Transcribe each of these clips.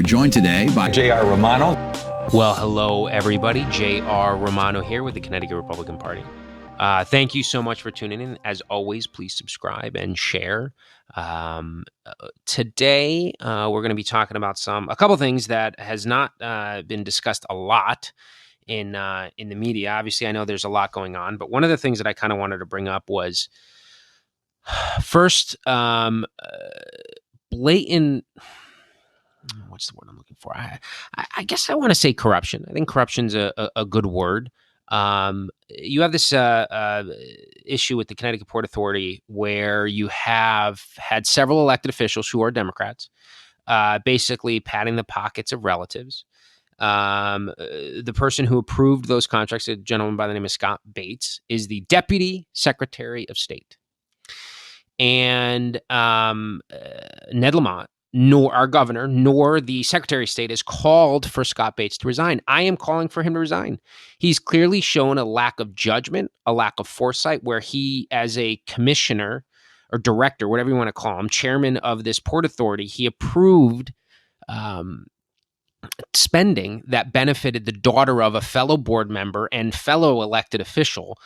are joined today by J.R. Romano. Well, hello, everybody. J.R. Romano here with the Connecticut Republican Party. Thank you so much for tuning in. As always, please subscribe and share. Today, we're going to be talking about a couple things that has not been discussed a lot in the media. Obviously, I know there's a lot going on, but one of the things that I kind of wanted to bring up was first, blatant. What's the word I'm looking for? I guess I want to say corruption. I think corruption's a good word. You have this issue with the Connecticut Port Authority where you have had several elected officials who are Democrats, basically patting the pockets of relatives. The person who approved those contracts, a gentleman by the name of Scott Bates, is the Deputy Secretary of State. And Ned Lamont, nor our governor, nor the Secretary of State has called for Scott Bates to resign. I am calling for him to resign. He's clearly shown a lack of judgment, a lack of foresight, where he, as a commissioner or director, whatever you want to call him, chairman of this Port Authority, he approved spending that benefited the daughter of a fellow board member and fellow elected official,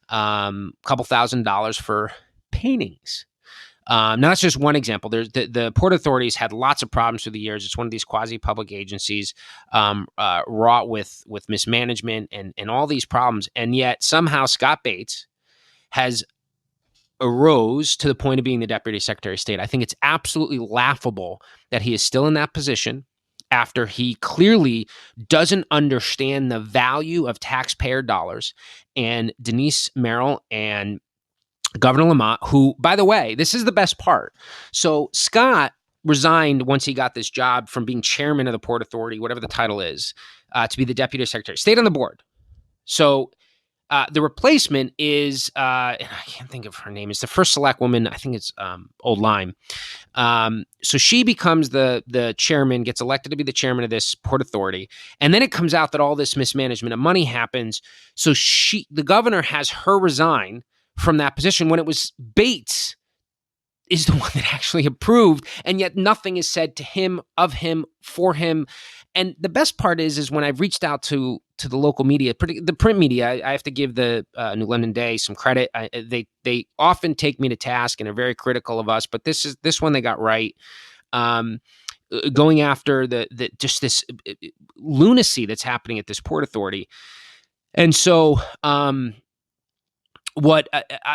couple $1,000s for paintings. Now, that's just one example. There's the Port Authorities had lots of problems through the years. It's one of these quasi-public agencies wrought with mismanagement and all these problems. And yet somehow Scott Bates has arose to the point of being the Deputy Secretary of State. I think it's absolutely laughable that he is still in that position after he clearly doesn't understand the value of taxpayer dollars. And Denise Merrill and Governor Lamont, who, by the way, this is the best part. So Scott resigned once he got this job from being chairman of the Port Authority, whatever the title is, to be the Deputy Secretary. Stayed on the board. So the replacement is, and I can't think of her name, it's the first Selectwoman, I think it's old Lyme. So she becomes the chairman, gets elected to be the chairman of this Port Authority. And then it comes out that all this mismanagement of money happens. So the governor has her resign from that position when it was Bates is the one that actually approved, and yet nothing is said to him, of him, for him. And the best part is when I've reached out to the local media, the print media, I have to give the New London Day some credit. They often take me to task and are very critical of us, but this one they got right. Going after just this lunacy that's happening at this Port Authority. And so,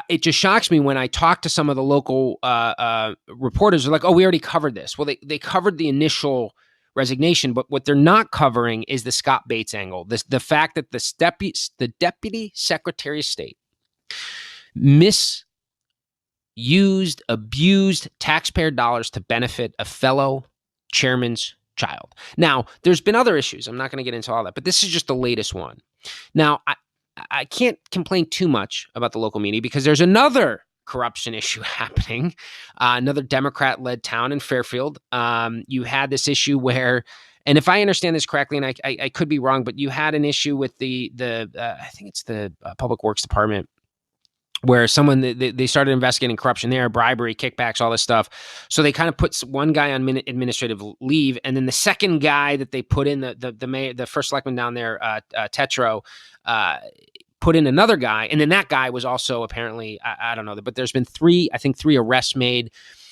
it just shocks me when I talk to some of the local reporters. They're like, "Oh, we already covered this." Well, they covered the initial resignation, but what they're not covering is the Scott Bates angle. The fact that the Deputy Secretary of State abused taxpayer dollars to benefit a fellow chairman's child. Now, there's been other issues. I'm not going to get into all that, but this is just the latest one. Now, I can't complain too much about the local media because there's another corruption issue happening, another Democrat-led town in Fairfield. You had this issue where, and if I understand this correctly, and I could be wrong, but you had an issue with the I think it's the Public Works Department, where they started investigating corruption there, bribery, kickbacks, all this stuff. So they kind of put one guy on administrative leave, and then the second guy that they put in, the first selectman down there, Tetreau, put in another guy, and then that guy was also apparently, I don't know, but there's been three arrests made.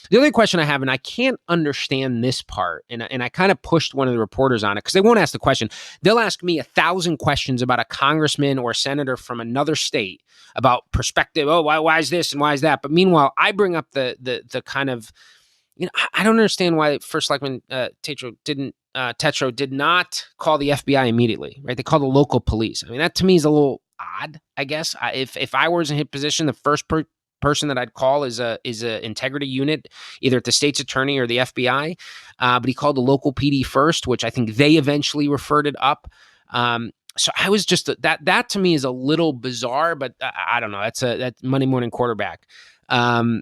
The only question I have, and I can't understand this part, and I kind of pushed one of the reporters on it because they won't ask the question. They'll ask me 1,000 questions about a congressman or a senator from another state about perspective. Oh, why is this and why is that? But meanwhile, I bring up the kind of, I don't understand why First Selectman Tetreau did not call the FBI immediately, right? They called the local police. I mean, that to me is a little odd, I guess. If I was in his position, the first person that I'd call is a integrity unit, either at the state's attorney or the FBI. But he called the local PD first, which I think they eventually referred it up. So I was just that to me is a little bizarre, but I don't know. That's Monday morning quarterback. But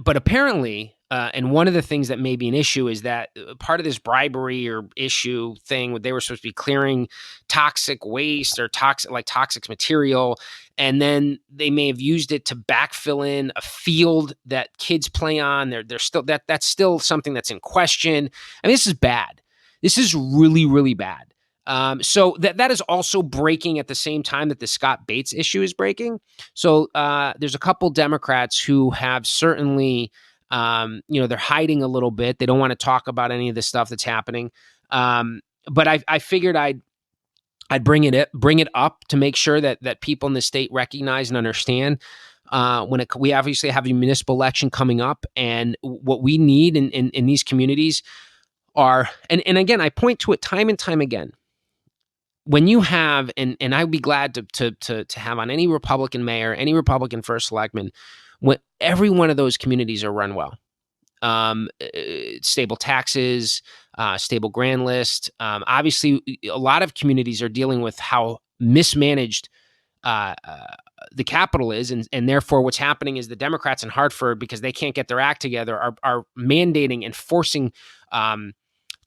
apparently And one of the things that may be an issue is that part of this bribery or issue thing, they were supposed to be clearing toxic waste or toxic material, and then they may have used it to backfill in a field that kids play on. They're still that's still something that's in question. I mean, this is bad. This is really, really bad. So that is also breaking at the same time that the Scott Bates issue is breaking. So there's a couple Democrats who have certainly, they're hiding a little bit. They don't want to talk about any of the stuff that's happening. But I figured I'd bring it up to make sure that people in the state recognize and understand. We obviously have a municipal election coming up, and what we need in these communities are, and again, I point to it time and time again. When you have, and I'd be glad to have on any Republican mayor, any Republican first selectman, when every one of those communities are run well. Stable taxes, stable grand list. Obviously, a lot of communities are dealing with how mismanaged the capital is, and therefore what's happening is the Democrats in Hartford, because they can't get their act together, are mandating and forcing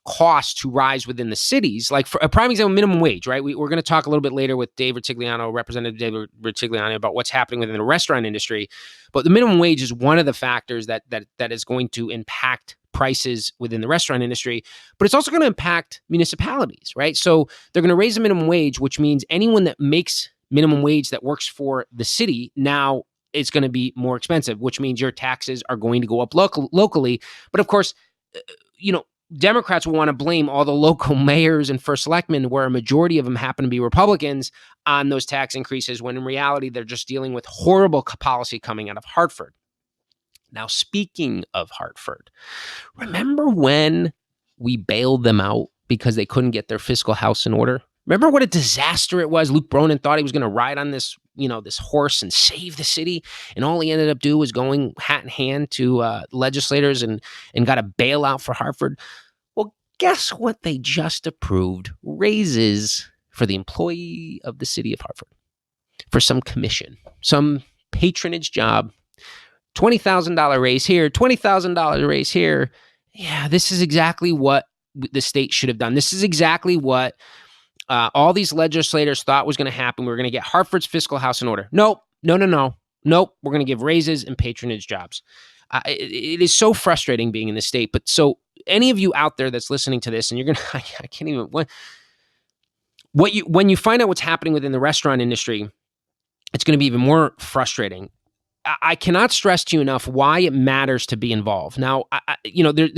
costs to rise within the cities. Like, for a prime example, minimum wage, right? We're going to talk a little bit later with Representative Dave Rutigliano, about what's happening within the restaurant industry. But the minimum wage is one of the factors that is going to impact prices within the restaurant industry, but it's also going to impact municipalities, right? So they're going to raise the minimum wage, which means anyone that makes minimum wage that works for the city now is going to be more expensive, which means your taxes are going to go up locally. But of course, Democrats will want to blame all the local mayors and first selectmen, where a majority of them happen to be Republicans, on those tax increases, when in reality, they're just dealing with horrible policy coming out of Hartford. Now, speaking of Hartford, remember when we bailed them out because they couldn't get their fiscal house in order? Remember what a disaster it was? Luke Bronin thought he was going to ride on this horse and save the city, and all he ended up doing was going hat in hand to legislators and got a bailout for Hartford. Well, guess what they just approved? Raises for the employee of the city of Hartford for some commission, some patronage job. $20,000 raise here, $20,000 raise here. Yeah, this is exactly what the state should have done. This is exactly what all these legislators thought was going to happen. We were going to get Hartford's fiscal house in order. Nope. No. We're going to give raises and patronage jobs. It is so frustrating being in the state. But so any of you out there that's listening to this, and you're going to, I can't even, when you find out what's happening within the restaurant industry, it's going to be even more frustrating. I cannot stress to you enough why it matters to be involved. Now,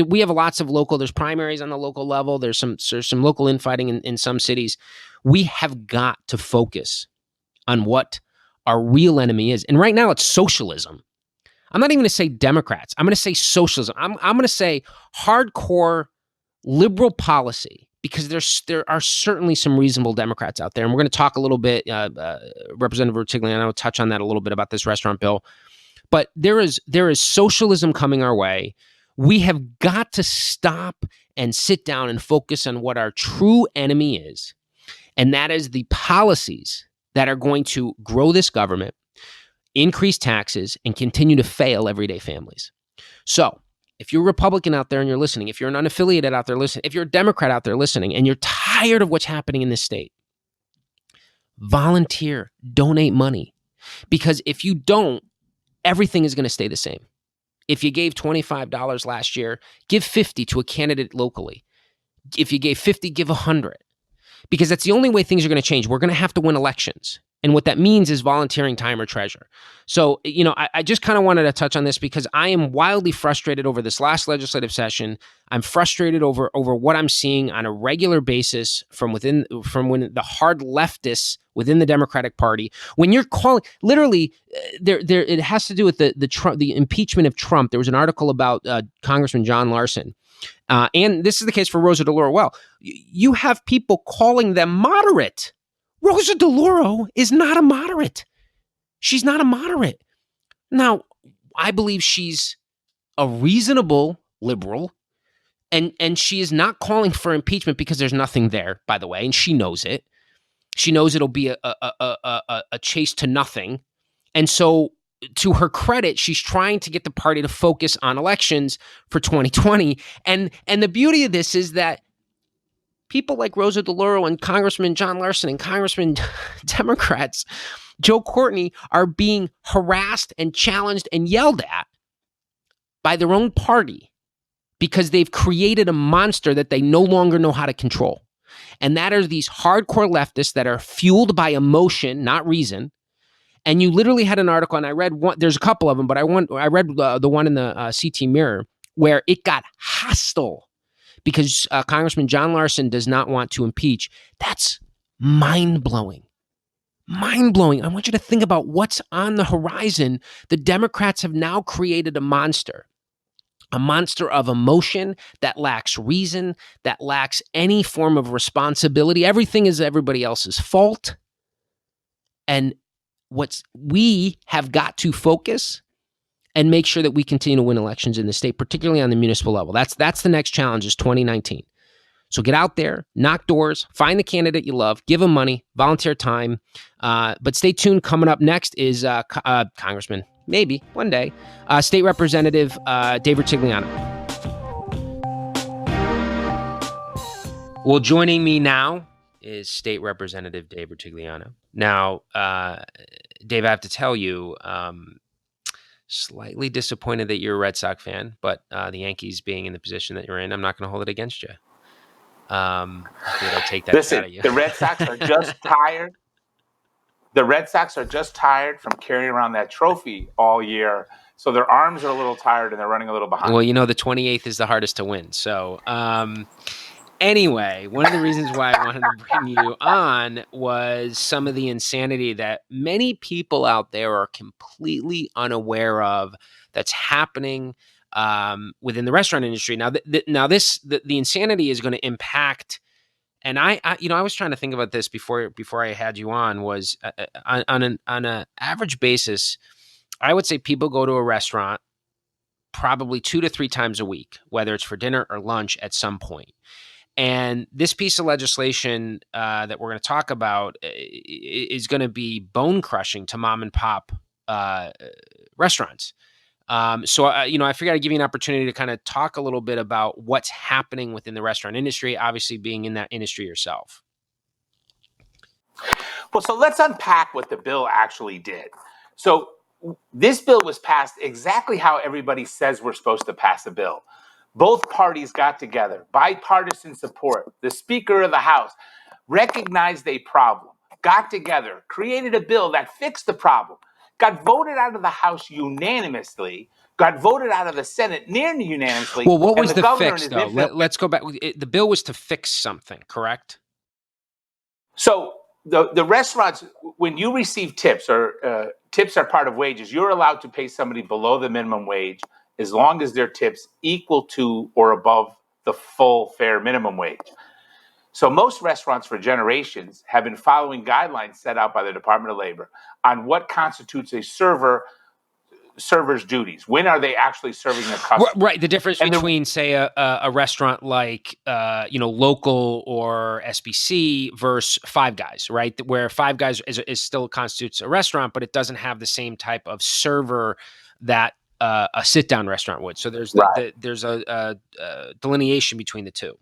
we have lots of there's primaries on the local level. There's some local infighting in some cities. We have got to focus on what our real enemy is. And right now it's socialism. I'm not even going to say Democrats. I'm going to say socialism. I'm going to say hardcore liberal policy, because there are certainly some reasonable Democrats out there. And we're going to talk a little bit, Representative Rutigliano will touch on that a little bit about this restaurant bill. But there is socialism coming our way. We have got to stop and sit down and focus on what our true enemy is. And that is the policies that are going to grow this government, increase taxes, and continue to fail everyday families. So if you're a Republican out there and you're listening, if you're an unaffiliated out there listening, if you're a Democrat out there listening, and you're tired of what's happening in this state, volunteer, donate money. Because if you don't, everything is going to stay the same. If you gave $25 last year, give $50 to a candidate locally. If you gave $50, give $100. Because that's the only way things are going to change. We're going to have to win elections. And what that means is volunteering time or treasure. So, I just kind of wanted to touch on this because I am wildly frustrated over this last legislative session. I'm frustrated over what I'm seeing on a regular basis from when the hard leftists within the Democratic Party. When you're calling, literally, it has to do with the impeachment of Trump. There was an article about Congressman John Larson. And this is the case for Rosa DeLauro. Well, you have people calling them moderate. Rosa DeLauro is not a moderate. She's not a moderate. Now, I believe she's a reasonable liberal, and she is not calling for impeachment because there's nothing there, by the way, and she knows it. She knows it'll be a chase to nothing. And so to her credit, she's trying to get the party to focus on elections for 2020. And the beauty of this is that people like Rosa DeLauro and Congressman John Larson and Congressman Democrats, Joe Courtney, are being harassed and challenged and yelled at by their own party because they've created a monster that they no longer know how to control. And that are these hardcore leftists that are fueled by emotion, not reason. And you literally had an article, and I read one, there's a couple of them, but I read the one in the CT Mirror where it got hostile because Congressman John Larson does not want to impeach. That's mind-blowing. Mind-blowing. I want you to think about what's on the horizon. The Democrats have now created a monster of emotion that lacks reason, that lacks any form of responsibility. Everything is everybody else's fault. And we have got to focus and make sure that we continue to win elections in the state, particularly on the municipal level. That's the next challenge, is 2019. So get out there, knock doors, find the candidate you love, give them money, volunteer time. But stay tuned. Coming up next is Congressman, maybe one day, State Representative Dave Rutigliano. Well, joining me now is State Representative Dave Rutigliano. Now, Dave, I have to tell you, slightly disappointed that you're a Red Sox fan, but the Yankees being in the position that you're in, I'm not going to hold it against you. Did I take that out of you? The Red Sox are just tired. The Red Sox are just tired from carrying around that trophy all year. So their arms are a little tired and they're running a little behind. Well, the 28th is the hardest to win. So anyway, one of the reasons why I wanted to bring you on was some of the insanity that many people out there are completely unaware of that's happening within the restaurant industry. Now, the insanity is going to impact. And I was trying to think about this before I had you on. Was on an average basis, I would say people go to a restaurant probably 2 to 3 times a week, whether it's for dinner or lunch at some point. And this piece of legislation that we're going to talk about is going to be bone crushing to mom and pop restaurants. So I figured I'd give you an opportunity to kind of talk a little bit about what's happening within the restaurant industry, obviously being in that industry yourself. Well, so let's unpack what the bill actually did. So this bill was passed exactly how everybody says we're supposed to pass a bill. Both parties got together, bipartisan support. The Speaker of the House recognized a problem, got together, created a bill that fixed the problem, got voted out of the House unanimously, got voted out of the Senate nearly unanimously. Well, what was the fix, though? Let's go back. The bill was to fix something, correct? So the restaurants, when you receive tips, or tips are part of wages, you're allowed to pay somebody below the minimum wage as long as their tips equal to or above the full fair minimum wage. So most restaurants for generations have been following guidelines set out by the Department of Labor on what constitutes a server's duties. When are they actually serving the customer? Right. The difference between, say, a restaurant like, Local or SBC versus Five Guys, right? Where Five Guys is still constitutes a restaurant, but it doesn't have the same type of server that a sit-down restaurant would. So there's there's a delineation between the two.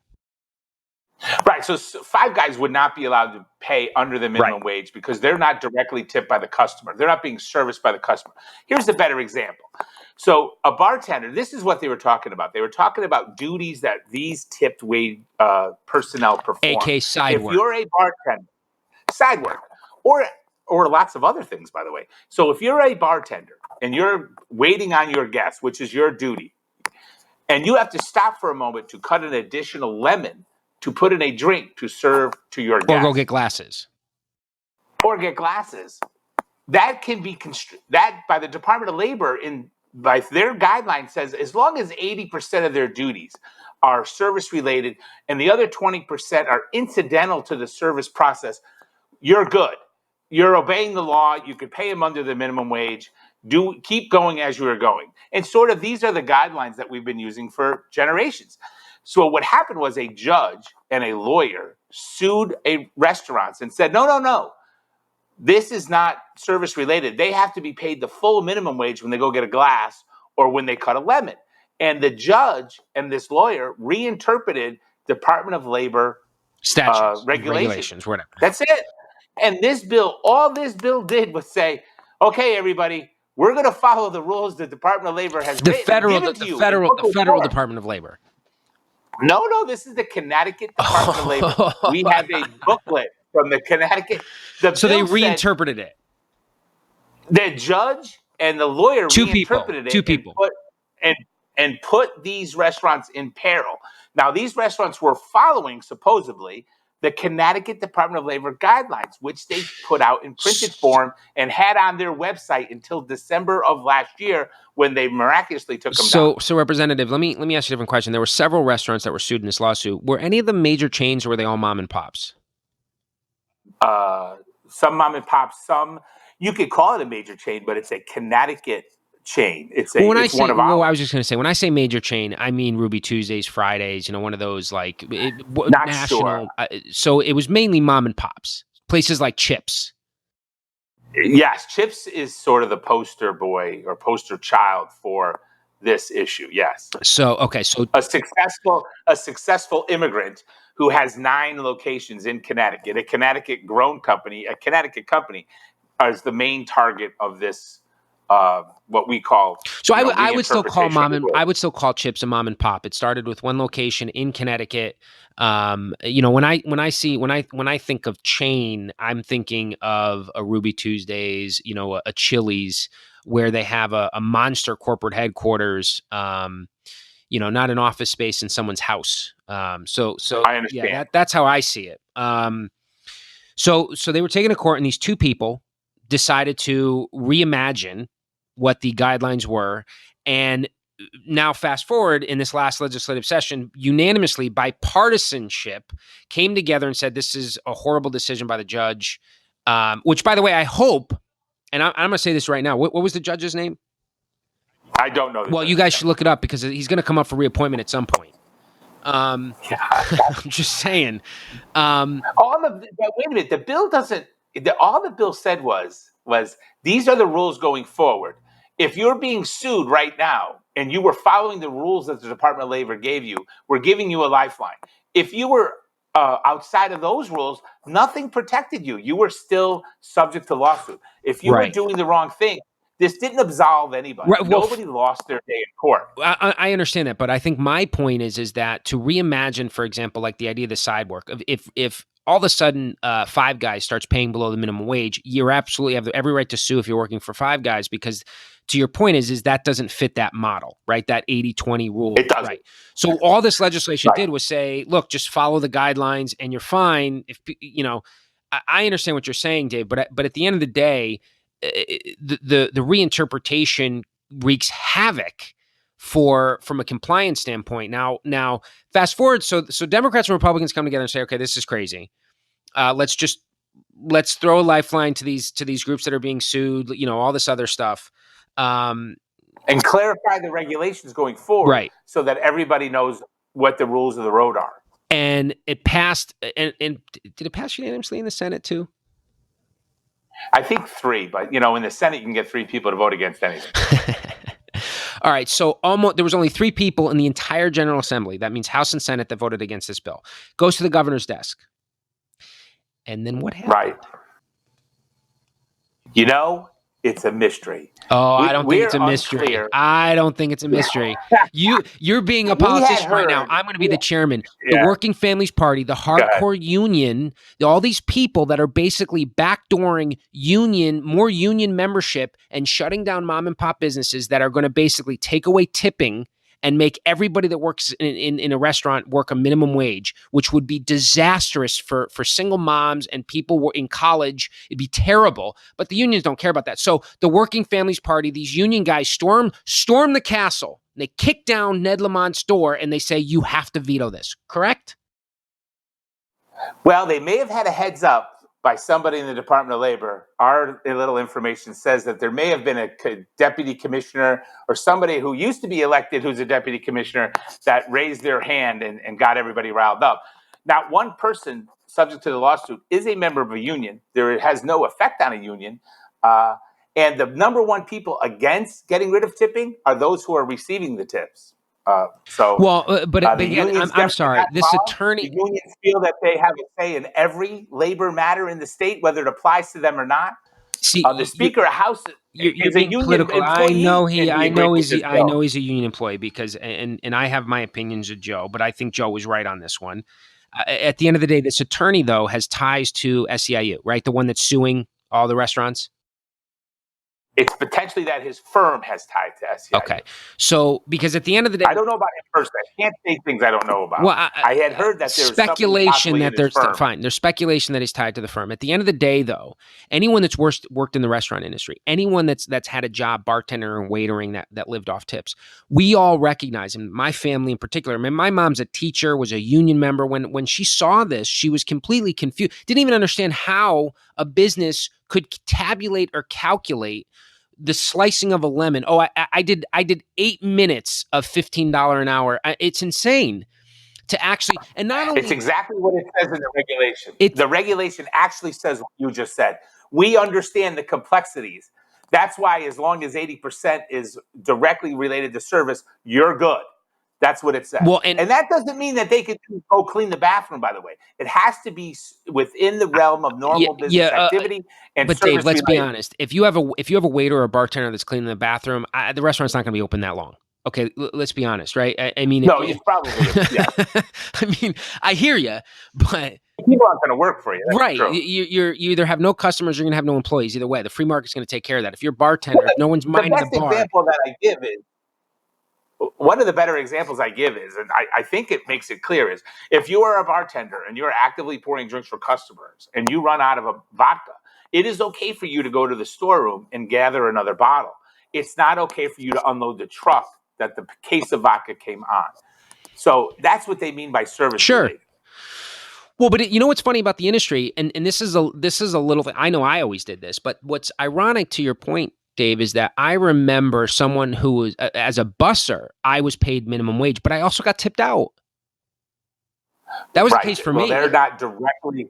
Right. So Five Guys would not be allowed to pay under the minimum wage because they're not directly tipped by the customer. They're not being serviced by the customer. Here's a better example. So a bartender, this is what they were talking about. They were talking about duties that these tipped wage personnel perform. AK side work. If you're a bartender, side work, or lots of other things, by the way. So if you're a bartender and you're waiting on your guests, which is your duty, and you have to stop for a moment to cut an additional lemon to put in a drink to serve to your guests. Or go get glasses. That can be that by the Department of Labor by their guidelines says as long as 80% of their duties are service related and the other 20% are incidental to the service process, you're good. You're obeying the law. You could pay them under the minimum wage. Keep going as you are going. And sort of these are the guidelines that we've been using for generations. So what happened was a judge and a lawyer sued restaurants and said, no. this is not service related. They have to be paid the full minimum wage when they go get a glass or when they cut a lemon. And the judge and this lawyer reinterpreted Department of Labor statutes, regulations. whatever. That's it. And this bill, all this bill did was say, okay, everybody, we're going to follow the rules the Department of Labor has given to you. The federal Department of Labor. No, this is the Connecticut Department of Labor. We have a booklet from the Connecticut. So they reinterpreted it. The judge and the lawyer reinterpreted Two people. And put these restaurants in peril. Now, these restaurants were following, supposedly, the Connecticut Department of Labor guidelines, which they put out in printed form and had on their website until December of last year when they miraculously took them down. So, Representative, let me ask you a different question. There were several restaurants that were sued in this lawsuit. Were any of them major chains, or were they all mom and pops? Some mom and pops, some you could call it a major chain, but it's a Connecticut chain. It's one of ours. I was just going to say, when I say major chain, I mean Ruby Tuesdays, Fridays, one of those like Not national. Sure. So it was mainly mom and pops, places like Chips. Yes, Chips is sort of the poster boy or poster child for this issue. Yes. So a successful immigrant who has 9 locations in Connecticut, a Connecticut grown company, a Connecticut company, is the main target of this. What we call I would still call Chips a mom and pop. It started with one location in Connecticut. When I think of chain, I'm thinking of a Ruby Tuesdays, a Chili's, where they have a monster corporate headquarters. Not an office space in someone's house. So I understand. Yeah, that's how I see it. So they were taken to court, and these two people decided to reimagine what the guidelines were. And now fast forward in this last legislative session, unanimously, bipartisanship came together and said, this is a horrible decision by the judge, which, by the way, I hope, and I'm going to say this right now. What was the judge's name? I don't know. Well, you guys should look it up because he's going to come up for reappointment at some point. I'm just saying. Wait a minute. The bill doesn't. All the bill said was these are the rules going forward. If you're being sued right now and you were following the rules that the Department of Labor gave you, we're giving you a lifeline. If you were outside of those rules, nothing protected you. You were still subject to lawsuit. If you were doing the wrong thing, this didn't absolve anybody. Right. Nobody lost their day in court. I understand that, but I think my point is that to reimagine, for example, like the idea of the side work, if all of a sudden Five Guys starts paying below the minimum wage, you absolutely have every right to sue if you're working for Five Guys, because to your point is that doesn't fit that model, right? That 80-20 rule. It doesn't. Right. So all this legislation did was say, look, just follow the guidelines and you're fine. If I understand what you're saying, Dave, but at the end of the day, the reinterpretation wreaks havoc from a compliance standpoint. Now fast forward. So Democrats and Republicans come together and say, okay, this is crazy. Let's throw a lifeline to these groups that are being sued, all this other stuff. And clarify the regulations going forward, right, so that everybody knows what the rules of the road are. And it passed. And did it pass unanimously in the Senate too? I think 3, but in the Senate you can get 3 people to vote against anything. All right, so there was only 3 people in the entire General Assembly. That means House and Senate that voted against this bill. Goes to the governor's desk, and then what happened? Right. It's a mystery. Oh, I don't think it's a mystery. I don't think it's a mystery. You're being a politician right now. I'm going to be the chairman. The Working Families Party, the hardcore union, all these people that are basically backdooring more union membership and shutting down mom and pop businesses that are going to basically take away tipping and make everybody that works in a restaurant work a minimum wage, which would be disastrous for single moms and people in college. It'd be terrible, but the unions don't care about that. So the Working Families Party, these union guys storm the castle. They kick down Ned Lamont's door and they say, you have to veto this, correct? Well, they may have had a heads up by somebody in the Department of Labor. Our little information says that there may have been a deputy commissioner or somebody who used to be elected who's a deputy commissioner that raised their hand and got everybody riled up. Not one person subject to the lawsuit, is a member of a union. There has no effect on a union. And the number one people against getting rid of tipping are those who are receiving the tips. But The again, unions I'm definitely sorry. not This involved. The attorney. unions feel that they have a say in every labor matter in the state, whether it applies to them or not. The See, Speaker of the House you're is a being union political. employee, and he agreed with this I bill. know he's a union employee because, and I have my opinions of Joe, but I think Joe was right on this one. At the end of the day, this attorney though has ties to SEIU, right? The one that's suing all the restaurants. It's potentially that his firm has tied to SEIU. Okay, so because at the end of the day, I don't know about him personally. I can't say things I don't know about. well, I had heard that there was something speculation possibly that in his there's firm. fine. There's speculation that he's tied to the firm. At the end of the day, though, anyone that's worked in the restaurant industry, anyone that's had a job, bartender and waitering that lived off tips, we all recognize, and my family in particular. I mean, my mom's a teacher, was a union member. When she saw this, she was completely confused. Didn't even understand how a business could tabulate or calculate the slicing of a lemon. Oh, I did 8 minutes of $15 an hour. It's insane to actually, and not only It's exactly what it says in the regulation. It's- The regulation actually says what you just said. We understand the complexities. That's why as long as 80% is directly related to service, you're good. That's what it says. Well, and that doesn't mean that they could go clean the bathroom, by the way. It has to be within the realm of normal business activity and but service Dave, let's be related. honest. If you have a waiter or a bartender that's cleaning the bathroom, the restaurant's not going to be open that long. Okay, let's be honest, right? I mean, No, it's probably yeah. I mean, I hear you, but people aren't going to work for you. That's right? true. You either have no customers or you're going to have no employees. Either way, the free market's going to take care of that. If you're a bartender, no one's minding the bar. The best example that I give is one of the better examples I give is, and I think it makes it clear, is if you are a bartender and you're actively pouring drinks for customers and you run out of a vodka, it is okay for you to go to the storeroom and gather another bottle. It's not okay for you to unload the truck that the case of vodka came on. So that's what they mean by service related. Well, but you know what's funny about the industry, and this is a little thing. I know I always did this, but what's ironic to your point, Dave, is that I remember someone who was, as a busser, I was paid minimum wage, but I also got tipped out. That was the case for me. They're not directly.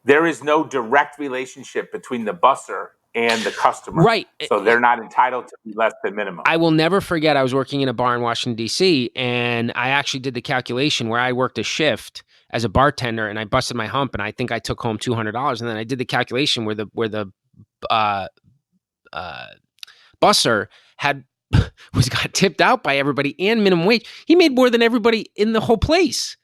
There is no direct relationship between the busser and the customer. Right. So they're not entitled to be less than minimum. I will never forget, I was working in a bar in Washington, D.C., and I actually did the calculation where I worked a shift as a bartender and I busted my hump and I think I took home $200. And then I did the calculation where the busser got tipped out by everybody and minimum wage. He made more than everybody in the whole place.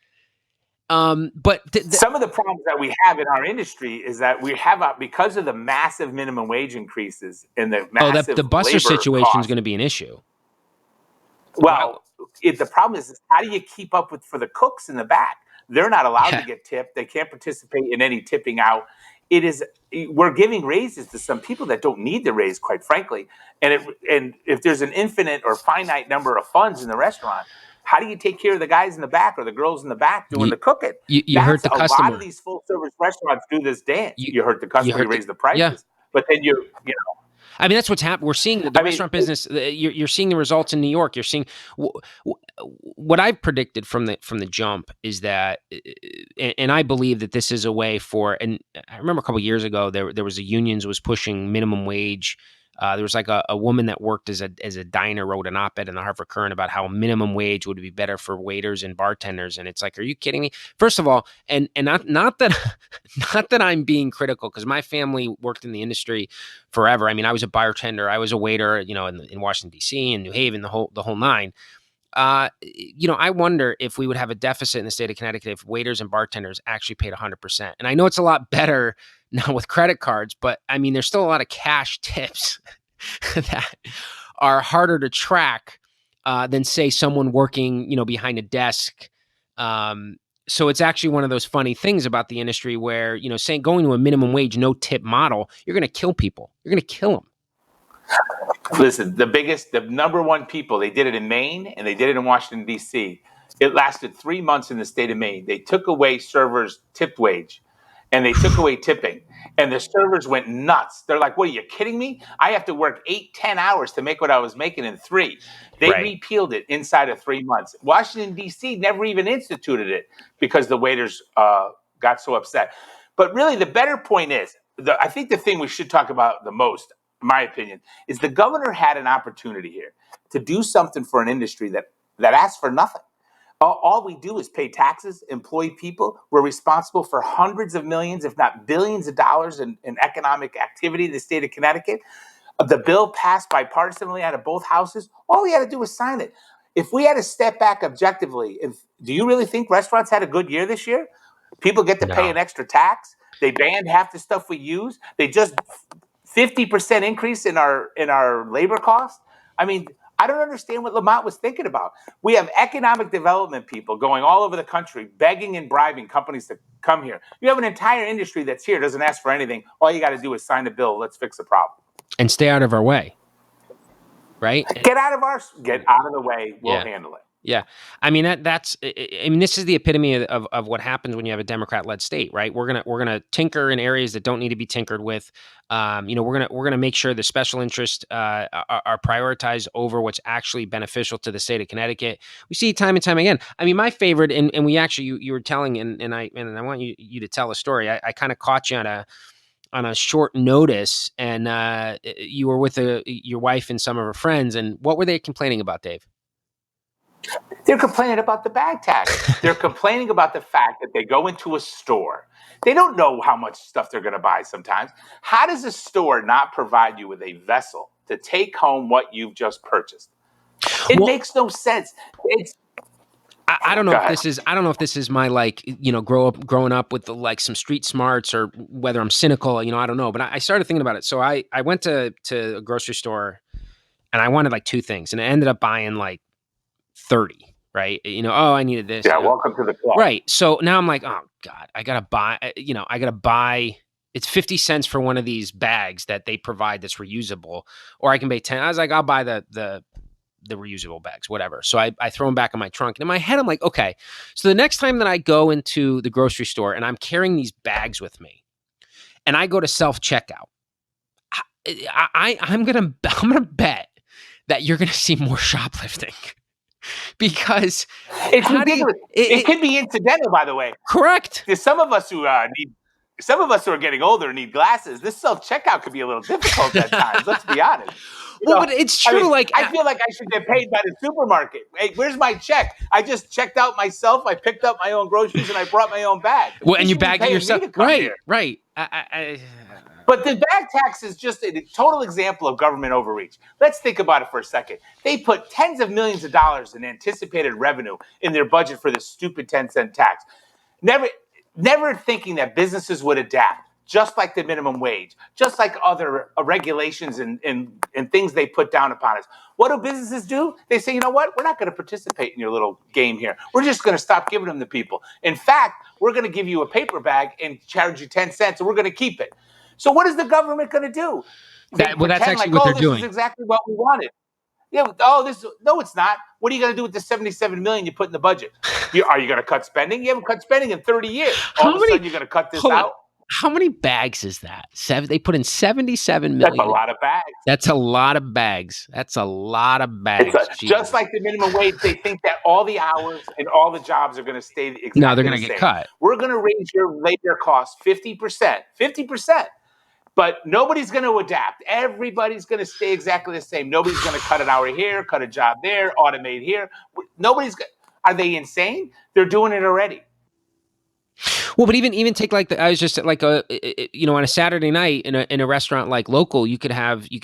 But some of the problems that we have in our industry is that we have because of the massive minimum wage increases and the massive the busser situation is going to be an issue. Well, the problem is how do you keep up with for the cooks in the back? They're not allowed to get tipped. They can't participate in any tipping out. We're giving raises to some people that don't need the raise, quite frankly. And if there's an infinite or finite number of funds in the restaurant, how do you take care of the guys in the back or the girls in the back doing the cooking? You hurt the customer. A lot of these full service restaurants do this dance. You hurt the customer, you raise the prices. But then you know. I mean, that's what's happening. We're seeing the restaurant business. You're seeing the results in New York. You're seeing what I've predicted from the jump is that, and I believe that this is a way for. And I remember a couple of years ago there was a unions was pushing minimum wage. There was like a woman that worked as a diner wrote an op-ed in the Hartford Courant about how minimum wage would be better for waiters and bartenders, and it's like, are you kidding me? First of all, and not that I'm being critical because my family worked in the industry forever. I mean, I was a bartender, I was a waiter, in Washington D.C. and New Haven, the whole nine. I wonder if we would have a deficit in the state of Connecticut if waiters and bartenders actually paid 100%. And I know it's a lot better now with credit cards, but I mean, there's still a lot of cash tips that are harder to track than say someone working, behind a desk. So it's actually one of those funny things about the industry where, saying going to a minimum wage, no tip model, you're going to kill people. You're going to kill them. Listen, the number one people, they did it in Maine and they did it in Washington, D.C. It lasted 3 months in the state of Maine. They took away servers' tip wage and they took away tipping. And the servers went nuts. They're like, what, are you kidding me? I have to work 8-10 hours to make what I was making in 3. They repealed it inside of 3 months. Washington, D.C. never even instituted it because the waiters got so upset. But really, the better point is, I think the thing we should talk about the most, in my opinion, is the governor had an opportunity here to do something for an industry that asks for nothing. All we do is pay taxes, employ people. We're responsible for hundreds of millions, if not billions of dollars in economic activity in the state of Connecticut. The bill passed bipartisanly out of both houses. All we had to do was sign it. If we had to step back objectively, do you really think restaurants had a good year this year? People get to pay an extra tax. They banned half the stuff we use. They just 50% increase in our labor costs. I mean, I don't understand what Lamont was thinking about. We have economic development people going all over the country, begging and bribing companies to come here. You have an entire industry that's here, doesn't ask for anything. All you got to do is sign a bill. Let's fix the problem. And stay out of our way. Right? Get out of the way. We'll handle it. Yeah. I mean, this is the epitome of what happens when you have a Democrat-led state, right? We're gonna tinker in areas that don't need to be tinkered with. We're gonna make sure the special interests are prioritized over what's actually beneficial to the state of Connecticut. We see it time and time again. I mean, my favorite, and we actually you were telling, and I want you to tell a story. I kind of caught you on a short notice, and you were with your wife and some of her friends, and what were they complaining about, Dave? They're complaining about the bag tax. They're complaining about the fact that they go into a store. They don't know how much stuff they're going to buy sometimes. How does a store not provide you with a vessel to take home what you've just purchased? It makes no sense. I don't know if this is my growing up with some street smarts, or whether I'm cynical, I don't know. But I started thinking about it. So I went to a grocery store and I wanted two things, and I ended up buying 30, right? I needed this. Yeah, welcome to the club. Right. So now I'm like, oh God, I gotta buy, it's 50 cents for one of these bags that they provide that's reusable, or I can pay 10. I was like, I'll buy the reusable bags, whatever. So I throw them back in my trunk. And in my head, I'm like, okay, so the next time that I go into the grocery store and I'm carrying these bags with me and I go to self-checkout, I'm gonna bet that you're gonna see more shoplifting. Because it's ridiculous. It could be incidental, by the way. Correct. There's some of us who are getting older and need glasses. This self-checkout could be a little difficult at times. Let's be honest. But it's true. I feel like I should get paid by the supermarket. Hey, where's my check? I just checked out myself. I picked up my own groceries and I brought my own bag. Well, and you bagged it yourself. Right. But the bag tax is just a total example of government overreach. Let's think about it for a second. They put tens of millions of dollars in anticipated revenue in their budget for this stupid 10-cent tax. Never thinking that businesses would adapt, just like the minimum wage, just like other regulations and things they put down upon us. What do businesses do? They say, you know what? We're not going to participate in your little game here. We're just going to stop giving them to people. In fact, we're going to give you a paper bag and charge you 10 cents, and we're going to keep it. So what is the government going to do? That's actually what they're doing. This is exactly what we wanted. Yeah. No, it's not. What are you going to do with the $77 million you put in the budget? Are you going to cut spending? You haven't cut spending in 30 years. All of a sudden, you're going to cut this out. How many bags is that? They put in 77 million. That's a lot of bags. That's a lot of bags. Just like the minimum wage, they think that all the hours and all the jobs are going to stay exactly No, they're going to get cut. We're going to raise your labor costs 50%. 50%. But nobody's going to adapt. Everybody's going to stay exactly the same. Nobody's going to cut an hour here, cut a job there, automate here. Are they insane? They're doing it already. Well, but even take I was just on a Saturday night in a restaurant local, you could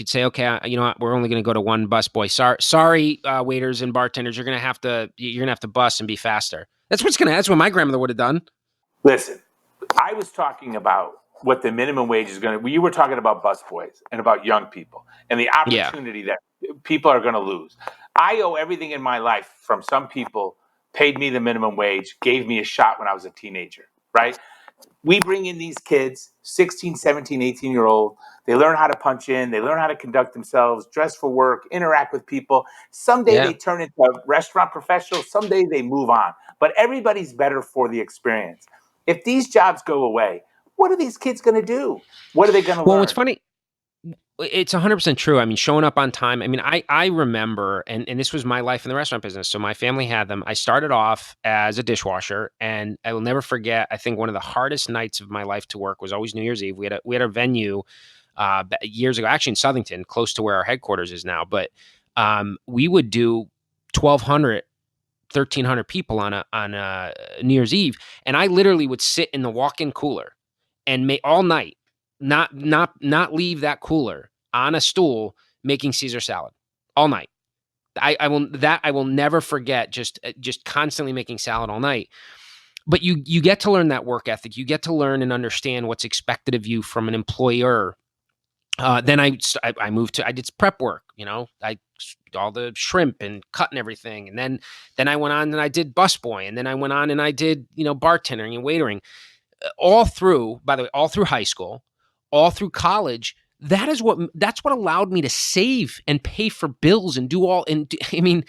say, okay, we're only going to go to one busboy. Sorry, waiters and bartenders, you're going to have to bus and be faster. That's what my grandmother would have done. Listen, I was talking about what the minimum wage is going to. You were talking about busboys and about young people and the opportunity that people are going to lose. I owe everything in my life from some people paid me the minimum wage, gave me a shot when I was a teenager, right? We bring in these kids, 16, 17, 18-year-old. They learn how to punch in. They learn how to conduct themselves, dress for work, interact with people. Someday they turn into restaurant professionals. Someday they move on. But everybody's better for the experience. If these jobs go away, what are these kids going to do? What are they going to learn? Well, what's funny It's 100% true. I mean, showing up on time. I mean, I remember, and this was my life in the restaurant business. So my family had them. I started off as a dishwasher, and I will never forget. I think one of the hardest nights of my life to work was always New Year's Eve. We had a venue years ago, actually in Southington, close to where our headquarters is now. But we would do 1,200, 1,300 people on a New Year's Eve, and I literally would sit in the walk-in cooler and make all night, not leave that cooler on a stool making Caesar salad all night. I will never forget. Just constantly making salad all night. But you get to learn that work ethic. You get to learn and understand what's expected of you from an employer. Then I moved to I did prep work. I all the shrimp and cutting everything, and then I went on and I did busboy, and then I went on and I did bartending and waitering all through. By the way, all through high school, all through college. That's what allowed me to save and pay for bills and do all. And I mean,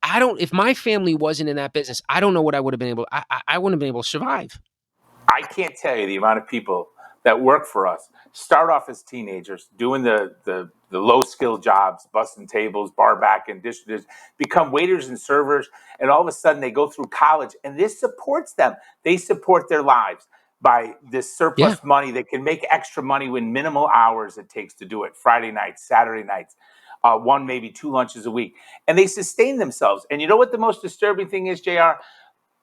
if my family wasn't in that business, I don't know what I would have been able. I wouldn't have been able to survive. I can't tell you the amount of people that work for us start off as teenagers doing the low skill jobs, busting tables, bar back and dishes, become waiters and servers, and all of a sudden they go through college, and this supports them. They support their lives by this Yeah. surplus money. They can make extra money with minimal hours it takes to do it. Friday nights, Saturday nights, one, maybe two lunches a week, and they sustain themselves. And you know what the most disturbing thing is, JR?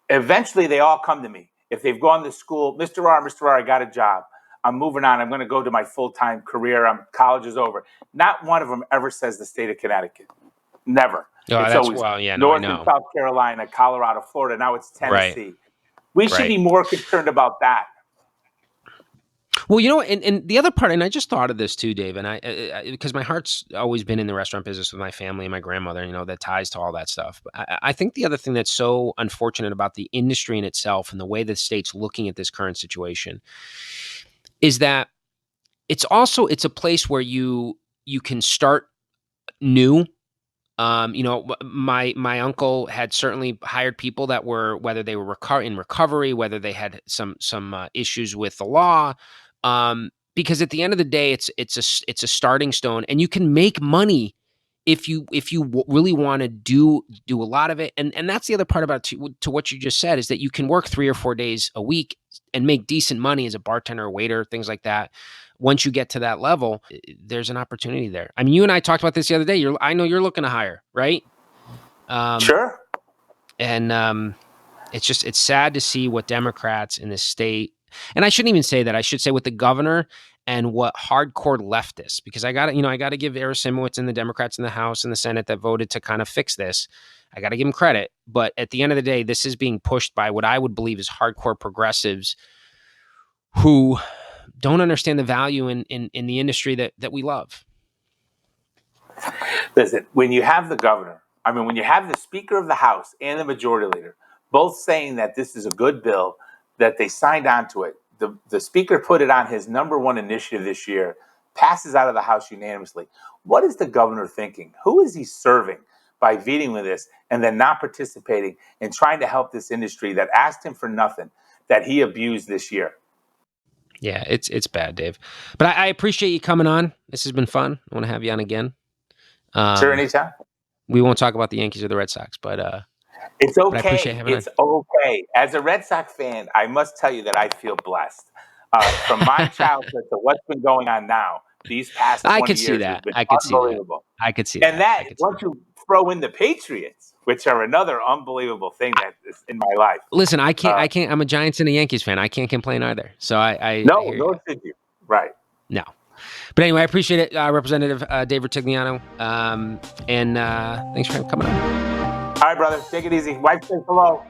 Eventually they all come to me. If they've gone to school, Mr. R, I got a job. I'm moving on. I'm going to go to my full-time career. College is over. Not one of them ever says the state of Connecticut. Never. Oh, It's always yeah, no, I North and know. South Carolina, Colorado, Florida. Now it's Right. Tennessee. We should be more concerned about that. Well, and the other part, and I just thought of this too, Dave, and I because my heart's always been in the restaurant business with my family and my grandmother, that ties to all that stuff. But I think the other thing that's so unfortunate about the industry in itself and the way the state's looking at this current situation is that it's a place where you can start new. My uncle had certainly hired people that were, whether they were in recovery, whether they had some issues with the law, because at the end of the day, it's a starting stone, and you can make money if you really want to do a lot of it. And that's the other part about to what you just said, is that you can work 3 or 4 days a week and make decent money as a bartender or waiter, things like that. Once you get to that level, there's an opportunity there. I mean, you and I talked about this the other day. I know you're looking to hire, right? Sure. And it's sad to see what Democrats in this state, and I shouldn't even say that. I should say what the governor and what hardcore leftists, because I got to give Eric Simowitz and the Democrats in the House and the Senate that voted to kind of fix this. I got to give them credit. But at the end of the day, this is being pushed by what I would believe is hardcore progressives who don't understand the value in the industry that we love. Listen, when you have when you have the Speaker of the House and the Majority Leader both saying that this is a good bill, that they signed on to it, the Speaker put it on his number one initiative this year, passes out of the House unanimously. What is the governor thinking? Who is he serving by vetoing this and then not participating and trying to help this industry that asked him for nothing, that he abused this year? Yeah, it's bad, Dave. But I appreciate you coming on. This has been fun. I want to have you on again. Sure, anytime. We won't talk about the Yankees or the Red Sox, but it's okay. I appreciate having it's okay. As a Red Sox fan, I must tell you that I feel blessed. From my childhood to what's been going on now, these past 20 I could years see that. has been I could unbelievable. See that. I could see and that. Once you throw in the Patriots, which are another unbelievable thing that is in my life. Listen, I can't. I'm a Giants and a Yankees fan. I can't complain either. So I no, nor should you. Right. No. But anyway, I appreciate it, Representative Dave Rutigliano. And thanks for coming on. All right, brother. Take it easy. Wife says hello.